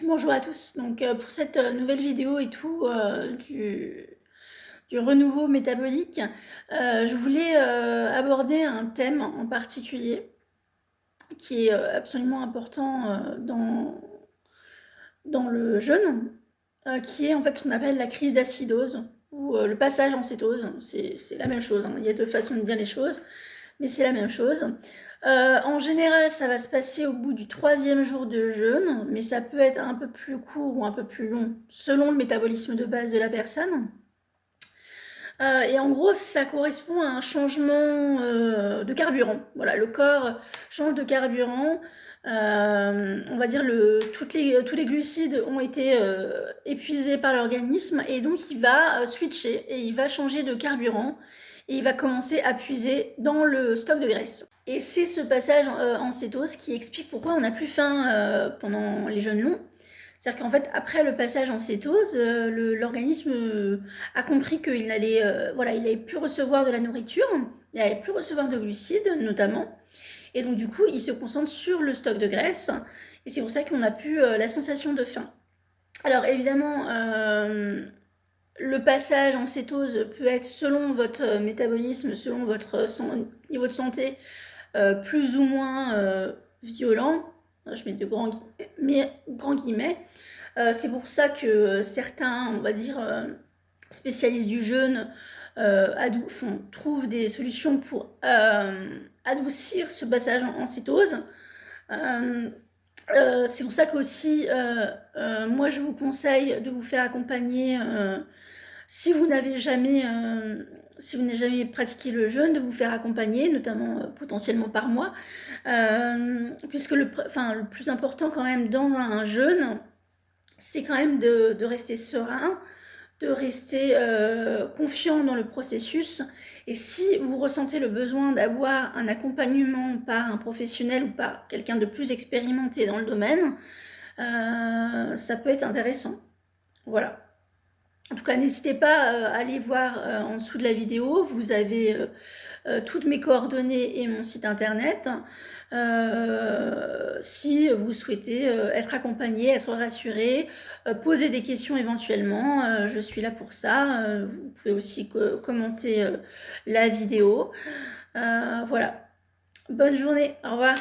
Bonjour à tous, donc pour cette nouvelle vidéo et tout du renouveau métabolique, je voulais aborder un thème en particulier qui est absolument important dans le jeûne, qui est en fait ce qu'on appelle la crise d'acidose ou le passage en cétose. C'est la même chose, hein. Il y a deux façons de dire les choses, mais c'est la même chose. En général, ça va se passer au bout du 3e jour de jeûne, mais ça peut être un peu plus court ou un peu plus long, selon le métabolisme de base de la personne. Et en gros, ça correspond à un changement de carburant. Voilà, le corps change de carburant. On va dire tous les glucides ont été épuisés par l'organisme et donc il va switcher et il va changer de carburant et il va commencer à puiser dans le stock de graisse. Et c'est ce passage en cétose qui explique pourquoi on n'a plus faim pendant les jeûnes longs. C'est-à-dire qu'en fait, après le passage en cétose, l'organisme a compris qu'il allait, voilà, il n'allait plus recevoir de la nourriture, il n'allait plus recevoir de glucides notamment, et donc du coup, il se concentre sur le stock de graisse, et c'est pour ça qu'on n'a plus la sensation de faim. Alors évidemment, le passage en cétose peut être selon votre métabolisme, selon votre niveau de santé, plus ou moins violent. Je mets de grands guillemets. C'est pour ça que certains, on va dire, spécialistes du jeûne trouvent des solutions pour adoucir ce passage en cétose. C'est pour ça qu'aussi, moi je vous conseille de vous faire accompagner, si vous n'avez jamais pratiqué le jeûne, de vous faire accompagner, notamment potentiellement par moi, puisque le plus important quand même dans un jeûne, c'est quand même de rester serein, de rester confiant dans le processus. Et si vous ressentez le besoin d'avoir un accompagnement par un professionnel ou par quelqu'un de plus expérimenté dans le domaine, ça peut être intéressant. Voilà. En tout cas, n'hésitez pas à aller voir en dessous de la vidéo. Vous avez toutes mes coordonnées et mon site internet. Si vous souhaitez être accompagné, être rassuré, poser des questions éventuellement, je suis là pour ça. Vous pouvez aussi commenter la vidéo. Voilà. Bonne journée. Au revoir.